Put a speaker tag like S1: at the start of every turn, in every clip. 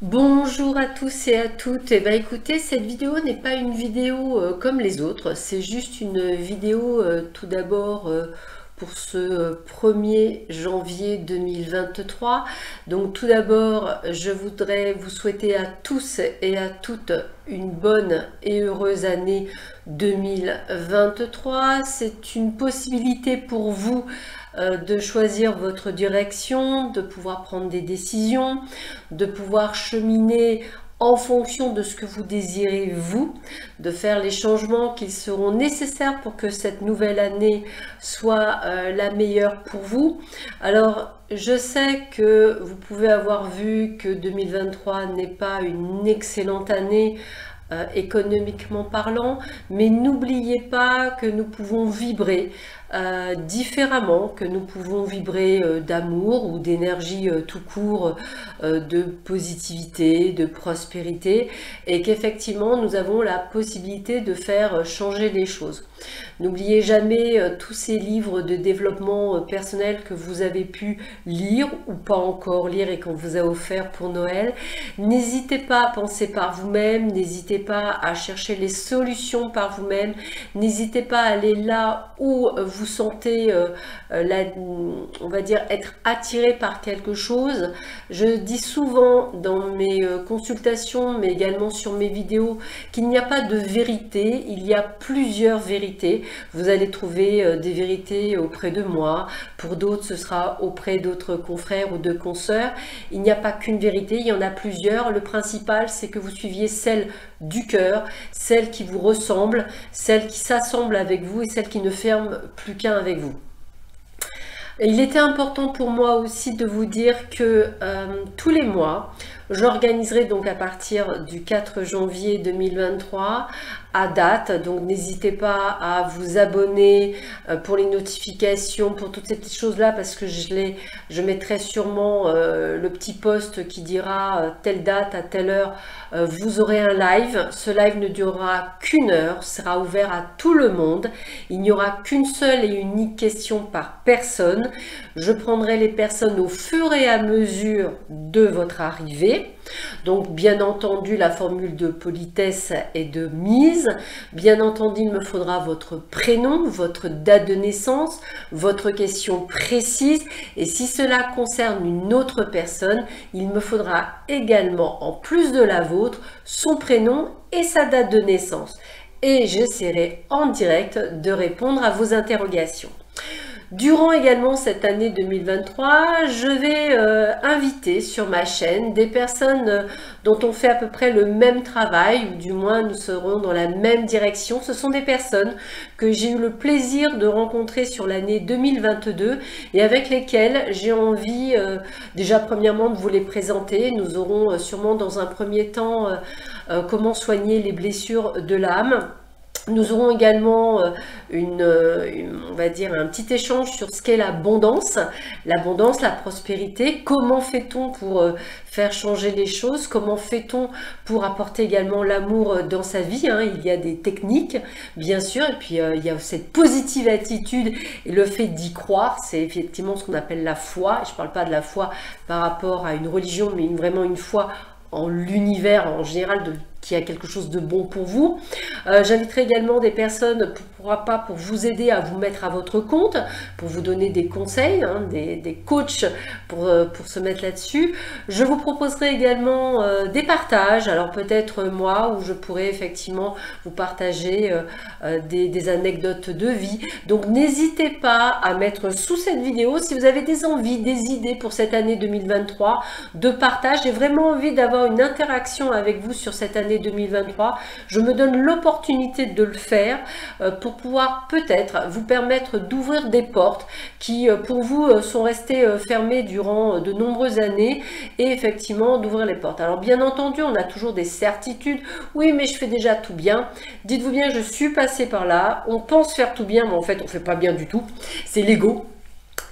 S1: Bonjour à tous et à toutes. Eh bien, écoutez, cette vidéo n'est pas une vidéo comme les autres. C'est juste une vidéo tout d'abord pour ce 1er janvier 2023. Donc tout d'abord, je voudrais vous souhaiter à tous et à toutes une bonne et heureuse année 2023. C'est une possibilité pour vous de choisir votre direction, de pouvoir prendre des décisions, de pouvoir cheminer en fonction de ce que vous désirez vous, de faire les changements qui seront nécessaires pour que cette nouvelle année soit la meilleure pour vous. Alors, je sais que vous pouvez avoir vu que 2023 n'est pas une excellente année économiquement parlant, mais n'oubliez pas que nous pouvons vibrer différemment, que nous pouvons vibrer d'amour ou d'énergie tout court, de positivité, de prospérité, et qu'effectivement nous avons la possibilité de faire changer les choses. N'oubliez jamais tous ces livres de développement personnel que vous avez pu lire ou pas encore lire et qu'on vous a offert pour Noël. N'hésitez pas à penser par vous-même, n'hésitez pas à chercher les solutions par vous-même, n'hésitez pas à aller là où vous sentez, on va dire, être attiré par quelque chose. Je dis souvent dans mes consultations, mais également sur mes vidéos, qu'il n'y a pas de vérité, il y a plusieurs vérités. Vous allez trouver des vérités auprès de moi, pour d'autres ce sera auprès d'autres confrères ou de consoeurs. Il n'y a pas qu'une vérité, il y en a plusieurs. Le principal, c'est que vous suiviez celle du cœur, celle qui vous ressemble, celle qui s'assemble avec vous et celle qui ne ferme plus qu'un avec vous. Et il était important pour moi aussi de vous dire que tous les mois, j'organiserai donc à partir du 4 janvier 2023 à date, donc n'hésitez pas à vous abonner pour les notifications, pour toutes ces petites choses là, parce que je mettrai sûrement le petit post qui dira telle date à telle heure vous aurez un live. Ce live ne durera qu'une heure, sera ouvert à tout le monde, il n'y aura qu'une seule et unique question par personne. Je prendrai les personnes au fur et à mesure de votre arrivée. Donc bien entendu la formule de politesse est de mise. Bien entendu il me faudra votre prénom, votre date de naissance, votre question précise, et si cela concerne une autre personne, il me faudra également, en plus de la vôtre, son prénom et sa date de naissance. Et j'essaierai en direct de répondre à vos interrogations. Durant également cette année 2023, je vais inviter sur ma chaîne des personnes dont on fait à peu près le même travail, ou du moins nous serons dans la même direction. Ce sont des personnes que j'ai eu le plaisir de rencontrer sur l'année 2022 et avec lesquelles j'ai envie déjà premièrement de vous les présenter. Nous aurons sûrement dans un premier temps comment soigner les blessures de l'âme. Nous aurons également on va dire un petit échange sur ce qu'est l'abondance, la prospérité. Comment fait-on pour faire changer les choses? Comment fait-on pour apporter également l'amour dans sa vie, hein? Il y a des techniques, bien sûr, et puis il y a cette positive attitude et le fait d'y croire. C'est effectivement ce qu'on appelle la foi. Je ne parle pas de la foi par rapport à une religion, mais vraiment une foi en l'univers en général, qui a quelque chose de bon pour vous. J'inviterai également des personnes, pourquoi pas, pour vous aider à vous mettre à votre compte, pour vous donner des conseils, hein, des coachs pour se mettre là-dessus. Je vous proposerai également des partages, alors peut-être moi, où je pourrais effectivement vous partager des anecdotes de vie. Donc n'hésitez pas à mettre sous cette vidéo, si vous avez des envies, des idées pour cette année 2023, de partage. J'ai vraiment envie d'avoir une interaction avec vous sur cette année 2023. Je me donne l'opportunité de le faire pour pouvoir peut-être vous permettre d'ouvrir des portes qui pour vous sont restées fermées durant de nombreuses années, et effectivement d'ouvrir les portes. Alors bien entendu on a toujours des certitudes, oui mais je fais déjà tout bien. Dites-vous bien, je suis passée par là, on pense faire tout bien mais en fait on fait pas bien du tout, c'est l'ego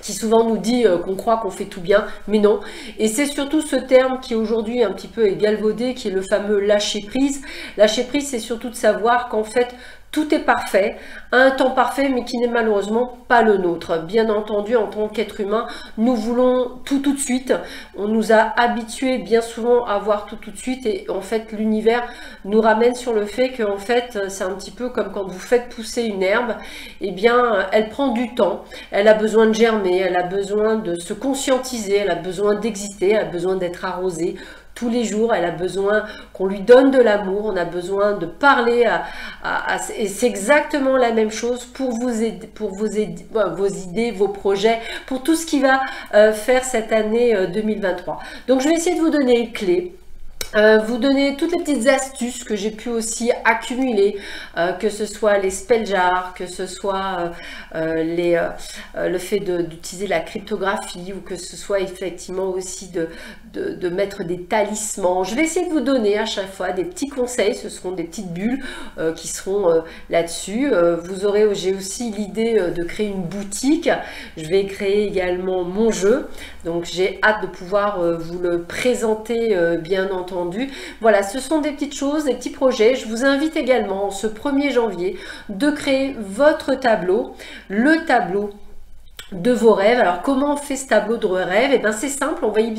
S1: qui souvent nous dit qu'on croit qu'on fait tout bien, mais non. Et c'est surtout ce terme qui aujourd'hui un petit peu est galvaudé, qui est le fameux lâcher prise. Lâcher prise, c'est surtout de savoir qu'en fait, Tout est parfait, un temps parfait, mais qui n'est malheureusement pas le nôtre. Bien entendu, en tant qu'être humain, nous voulons tout de suite. On nous a habitués bien souvent à voir tout de suite, et en fait, l'univers nous ramène sur le fait que en fait, c'est un petit peu comme quand vous faites pousser une herbe. Eh bien, elle prend du temps, elle a besoin de germer, elle a besoin de se conscientiser, elle a besoin d'exister, elle a besoin d'être arrosée tous les jours, elle a besoin qu'on lui donne de l'amour, on a besoin de parler et c'est exactement la même chose pour vous aider, vos idées, vos projets, pour tout ce qui va faire cette année 2023. Donc je vais essayer de vous donner les clés. Vous donner toutes les petites astuces que j'ai pu aussi accumuler, que ce soit les spell jars, que ce soit le fait d'utiliser la cryptographie, ou que ce soit effectivement aussi de mettre des talismans. Je vais essayer de vous donner à chaque fois des petits conseils, ce seront des petites bulles qui seront là-dessus. J'ai aussi l'idée de créer une boutique, je vais créer également mon jeu, donc j'ai hâte de pouvoir vous le présenter bien entendu. Voilà, ce sont des petites choses, des petits projets. Je vous invite également ce 1er janvier de créer votre tableau, le tableau de vos rêves. Alors comment on fait ce tableau de rêves? Eh bien c'est simple, on va y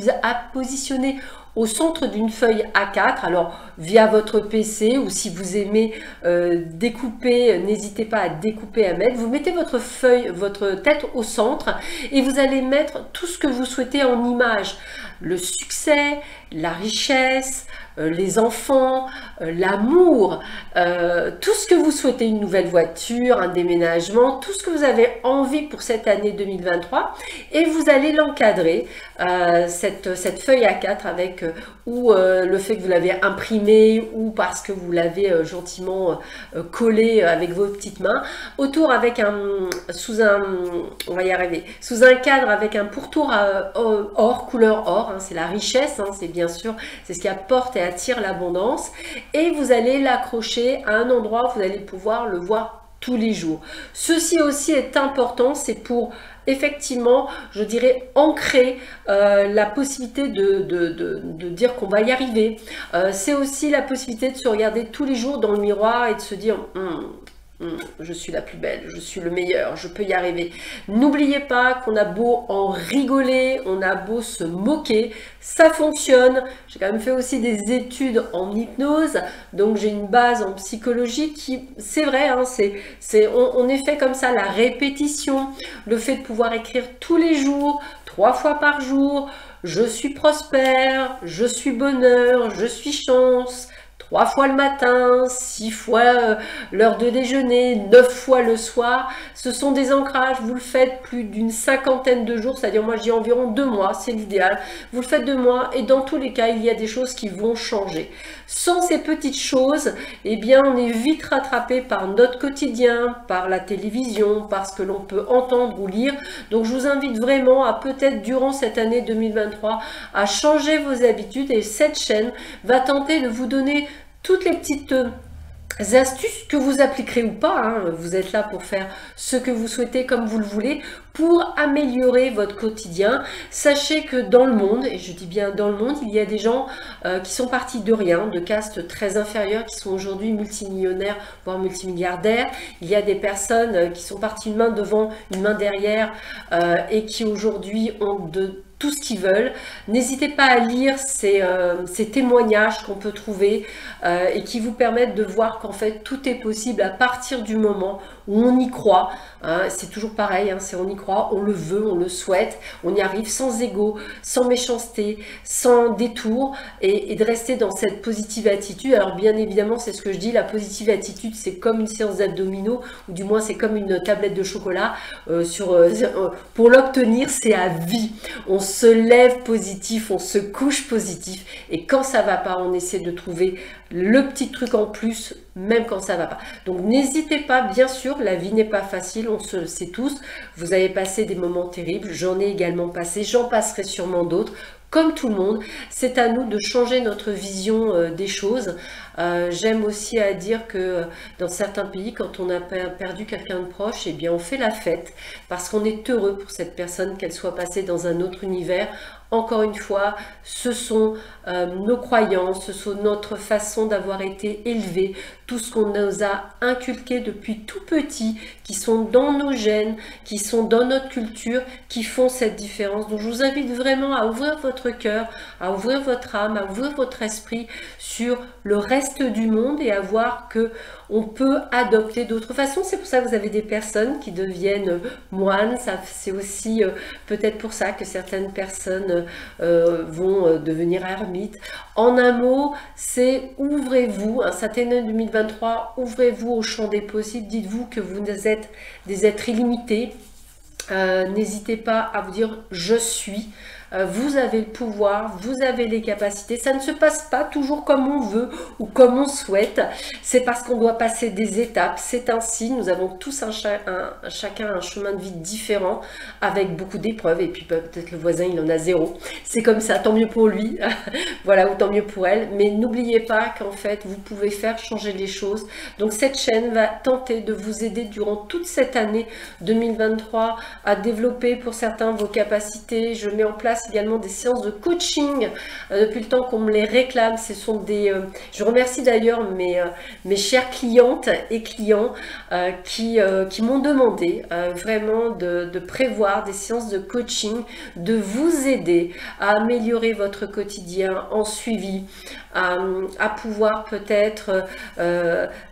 S1: positionner au centre d'une feuille A4, alors via votre PC, ou si vous aimez découper, n'hésitez pas à découper, à mettre. Vous mettez votre feuille, votre tête au centre, et vous allez mettre tout ce que vous souhaitez en image. Le succès, la richesse, les enfants, l'amour, tout ce que vous souhaitez, une nouvelle voiture, un déménagement, tout ce que vous avez envie pour cette année 2023, et vous allez l'encadrer, cette feuille A4 avec ou le fait que vous l'avez imprimé, ou parce que vous l'avez gentiment collé avec vos petites mains, autour avec on va y arriver, sous un cadre avec un pourtour or, couleur or, hein, c'est la richesse, hein, c'est bien sûr, c'est ce qui apporte et attire l'abondance, et vous allez l'accrocher à un endroit où vous allez pouvoir le voir tous les jours. Ceci aussi est important, c'est pour effectivement, je dirais, ancrer la possibilité de dire qu'on va y arriver. C'est aussi la possibilité de se regarder tous les jours dans le miroir et de se dire je suis la plus belle, je suis le meilleur, je peux y arriver. N'oubliez pas qu'on a beau en rigoler, on a beau se moquer, ça fonctionne. J'ai quand même fait aussi des études en hypnose, donc j'ai une base en psychologie qui, c'est vrai, hein, on est fait comme ça, la répétition, le fait de pouvoir écrire tous les jours, 3 fois par jour, je suis prospère, je suis bonheur, je suis chance, 3 fois le matin, 6 fois l'heure de déjeuner, 9 fois le soir. Ce sont des ancrages, vous le faites plus d'une 50aine de jours, c'est-à-dire moi je dis environ 2 mois, c'est l'idéal. Vous le faites 2 mois et dans tous les cas, il y a des choses qui vont changer. Sans ces petites choses, eh bien on est vite rattrapé par notre quotidien, par la télévision, par ce que l'on peut entendre ou lire. Donc je vous invite vraiment à peut-être durant cette année 2023 à changer vos habitudes, et cette chaîne va tenter de vous donner toutes les petites astuces que vous appliquerez ou pas, hein. Vous êtes là pour faire ce que vous souhaitez comme vous le voulez, pour améliorer votre quotidien. Sachez que dans le monde, et je dis bien dans le monde, il y a des gens qui sont partis de rien, de castes très inférieures, qui sont aujourd'hui multimillionnaires, voire multimilliardaires. Il y a des personnes qui sont parties une main devant, une main derrière, et qui aujourd'hui ont tout ce qu'ils veulent. N'hésitez pas à lire ces témoignages qu'on peut trouver et qui vous permettent de voir qu'en fait tout est possible à partir du moment où on y croit. Hein, c'est toujours pareil, hein, c'est on y croit, on le veut, on le souhaite, on y arrive sans ego, sans méchanceté, sans détour, et de rester dans cette positive attitude. Alors bien évidemment, c'est ce que je dis, la positive attitude, c'est comme une séance d'abdominaux, ou du moins c'est comme une tablette de chocolat. Pour l'obtenir, c'est à vie. On se lève positif, on se couche positif, et quand ça va pas, on essaie de trouver le petit truc en plus, même quand ça va pas. Donc n'hésitez pas, bien sûr, la vie n'est pas facile, on se le sait tous. Vous avez passé des moments terribles, j'en ai également passé, j'en passerai sûrement d'autres. Comme tout le monde, c'est à nous de changer notre vision des choses. J'aime aussi à dire que dans certains pays, quand on a perdu quelqu'un de proche, eh bien on fait la fête parce qu'on est heureux pour cette personne, qu'elle soit passée dans un autre univers, encore une fois, ce sont nos croyances, ce sont notre façon d'avoir été élevés, tout ce qu'on nous a inculqué depuis tout petit, qui sont dans nos gènes, qui sont dans notre culture, qui font cette différence. Donc je vous invite vraiment à ouvrir votre cœur, à ouvrir votre âme, à ouvrir votre esprit sur le reste du monde et à voir que on peut adopter d'autres façons. C'est pour ça que vous avez des personnes qui deviennent moines. C'est aussi peut-être pour ça que certaines personnes vont devenir ermites. En un mot, c'est ouvrez-vous. Cette année 2023, ouvrez-vous au champ des possibles. Dites-vous que vous êtes des êtres illimités. N'hésitez pas à vous dire « je suis ». Vous avez le pouvoir, vous avez les capacités. Ça ne se passe pas toujours comme on veut ou comme on souhaite. C'est parce qu'on doit passer des étapes. C'est ainsi. Nous avons tous chacun un chemin de vie différent avec beaucoup d'épreuves. Et puis peut-être le voisin, il en a zéro. C'est comme ça. Tant mieux pour lui. Voilà, ou tant mieux pour elle. Mais n'oubliez pas qu'en fait, vous pouvez faire changer les choses. Donc cette chaîne va tenter de vous aider durant toute cette année 2023 à développer pour certains vos capacités. Je mets en place également des séances de coaching depuis le temps qu'on me les réclame. Ce sont des je remercie d'ailleurs mes chères clientes et clients qui m'ont demandé vraiment de prévoir des séances de coaching, de vous aider à améliorer votre quotidien en suivi, à pouvoir peut-être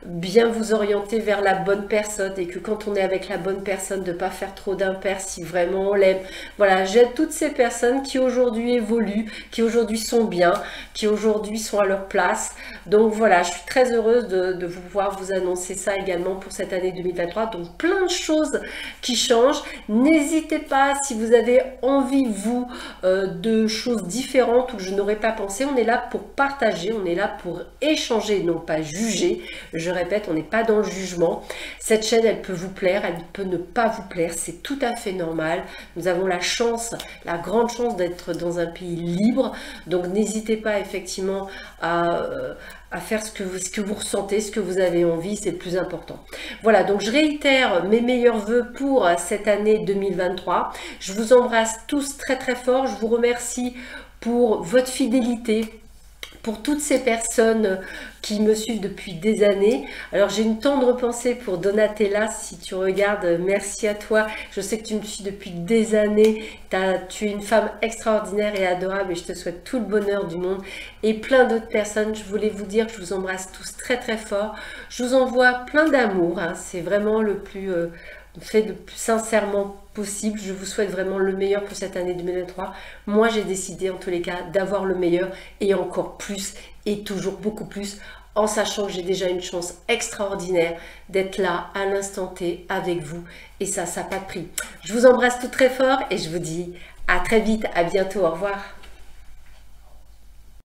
S1: bien vous orienter vers la bonne personne, et que quand on est avec la bonne personne, de ne pas faire trop d'impair si vraiment on l'aime. Voilà, j'aide toutes ces personnes qui aujourd'hui évoluent, qui aujourd'hui sont bien, qui aujourd'hui sont à leur place. Donc voilà, je suis très heureuse de pouvoir vous annoncer ça également pour cette année 2023. Donc plein de choses qui changent. N'hésitez pas, si vous avez envie, vous, de choses différentes ou que je n'aurais pas pensé. On est là pour partager, on est là pour échanger, non pas juger. Je répète, on n'est pas dans le jugement. Cette chaîne, elle peut vous plaire, elle peut ne pas vous plaire. C'est tout à fait normal. Nous avons la chance, la grande chance d'être dans un pays libre. Donc n'hésitez pas effectivement à faire ce que vous ressentez, ce que vous avez envie, c'est le plus important. Voilà, donc je réitère mes meilleurs voeux pour cette année 2023. Je vous embrasse tous très très fort. Je vous remercie pour votre fidélité, pour toutes ces personnes qui me suivent depuis des années. Alors j'ai une tendre pensée pour Donatella, si tu regardes, merci à toi. Je sais que tu me suis depuis des années, tu es une femme extraordinaire et adorable et je te souhaite tout le bonheur du monde. Et plein d'autres personnes, je voulais vous dire que je vous embrasse tous très très fort. Je vous envoie plein d'amour, hein. C'est vraiment le plus fait le plus sincèrement possible. Je vous souhaite vraiment le meilleur pour cette année 2023. Moi, j'ai décidé en tous les cas d'avoir le meilleur et encore plus et toujours beaucoup plus, en sachant que j'ai déjà une chance extraordinaire d'être là à l'instant T avec vous. Et ça n'a pas de prix. Je vous embrasse tout très fort et je vous dis à très vite, à bientôt, au revoir.